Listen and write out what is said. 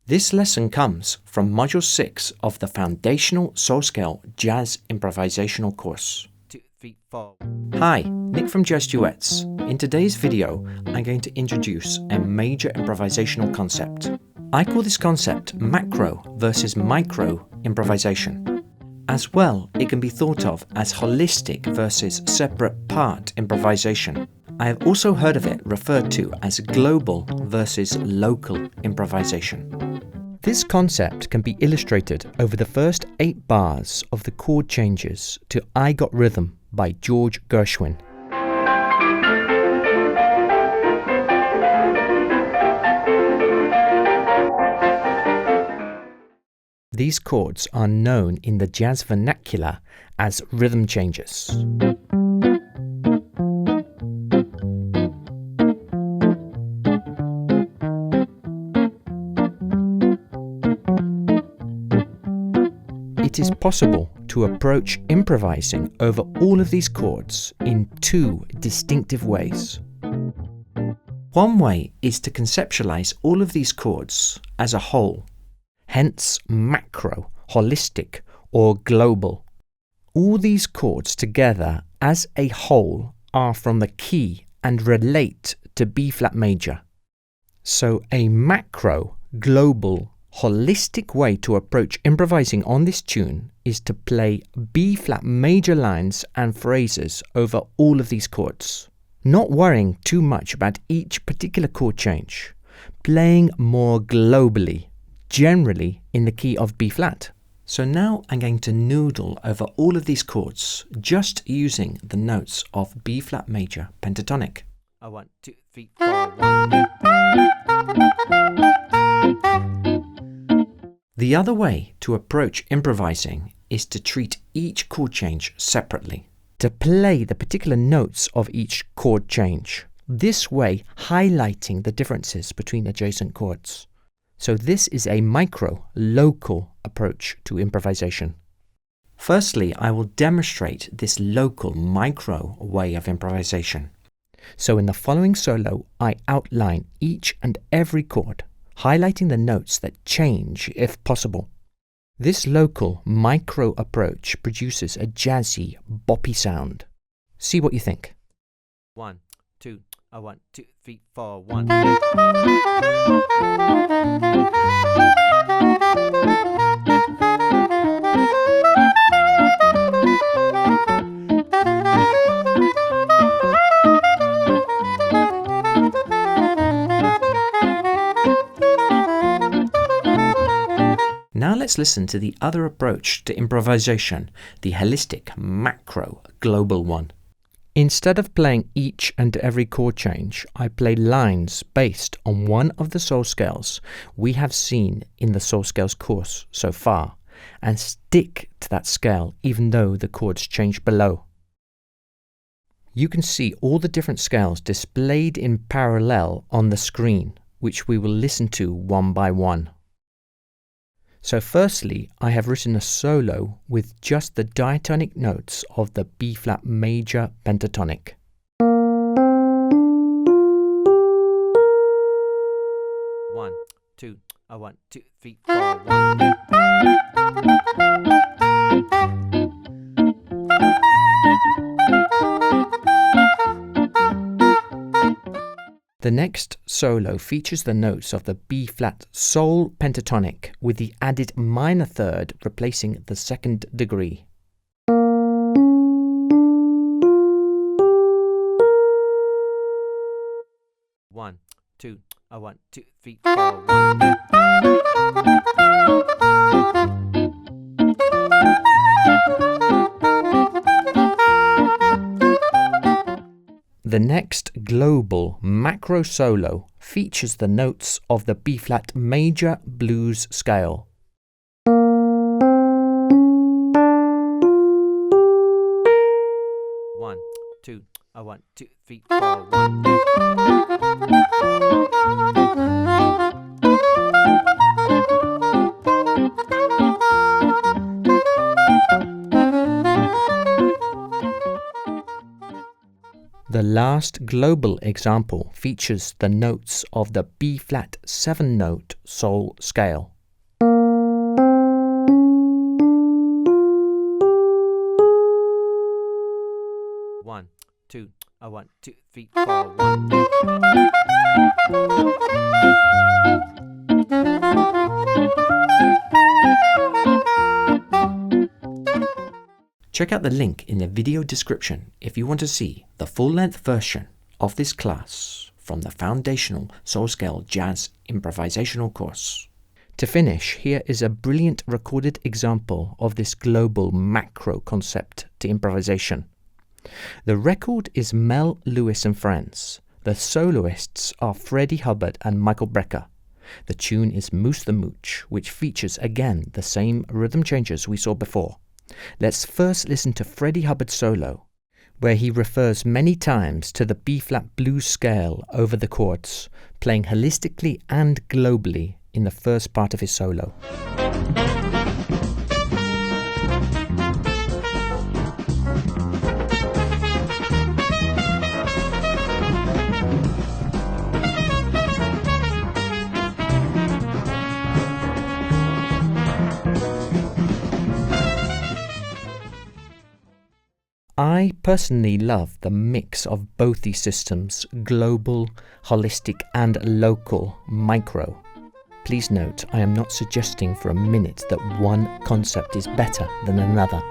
This lesson comes from Module 6 of the Foundational Soul Scale Jazz Improvisational course. 2, 3, 4. Hi, Nick from Jazzduets. In today's video, I'm going to introduce a major improvisational concept. I call this concept macro versus micro improvisation. As well, it can be thought of as holistic versus separate part improvisation. I have also heard of it referred to as global versus local improvisation. This concept can be illustrated over the first 8 bars of the chord changes to I Got Rhythm by George Gershwin. These chords are known in the jazz vernacular as rhythm changes. It is possible to approach improvising over all of these chords in 2 distinctive ways. One way is to conceptualize all of these chords as a whole, hence macro, holistic, or global. All these chords together as a whole are from the key and relate to B flat major. So a macro, global, holistic way to approach improvising on this tune is to play B flat major lines and phrases over all of these chords, not worrying too much about each particular chord change, playing more globally, generally in the key of B flat. So now I'm going to noodle over all of these chords just using the notes of B flat major pentatonic. 1, 2, 3, 4, 1. The other way to approach improvising is to treat each chord change separately, to play the particular notes of each chord change, this way highlighting the differences between adjacent chords. So this is a micro, local approach to improvisation. Firstly, I will demonstrate this local, micro way of improvisation. So in the following solo, I outline each and every chord, highlighting the notes that change if possible. This local, micro approach produces a jazzy, boppy sound. See what you think. 1, 2, 1, 2, 3, 4, 1. Now let's listen to the other approach to improvisation, the holistic, macro, global one. Instead of playing each and every chord change, I play lines based on one of the soul scales we have seen in the soul scales course so far, and stick to that scale even though the chords change below. You can see all the different scales displayed in parallel on the screen, which we will listen to one by one. So firstly, I have written a solo with just the diatonic notes of the B flat major pentatonic. One, 2, 1, 2, 3, 4, 1. The next solo features the notes of the B flat sol pentatonic with the added minor third replacing the second degree. One, 2, 1, 2, 3, 4, 1. The next global macro solo features the notes of the B flat major blues scale. One, 2, 1, 2, 3, 4, 1. The last global example features the notes of the B-flat 7-note soul scale. One, two, 1, 2, 3, 4, 1. Check out the link in the video description if you want to see the full-length version of this class from the Foundational Soul Scale Jazz Improvisational course. To finish, here is a brilliant recorded example of this global macro concept to improvisation. The record is Mel Lewis and Friends. The soloists are Freddie Hubbard and Michael Brecker. The tune is Moose the Mooch, which features again the same rhythm changes we saw before. Let's first listen to Freddie Hubbard's solo, where he refers many times to the B-flat blues scale over the chords, playing holistically and globally in the first part of his solo. I personally love the mix of both these systems, global, holistic and local, micro. Please note, I am not suggesting for a minute that one concept is better than another.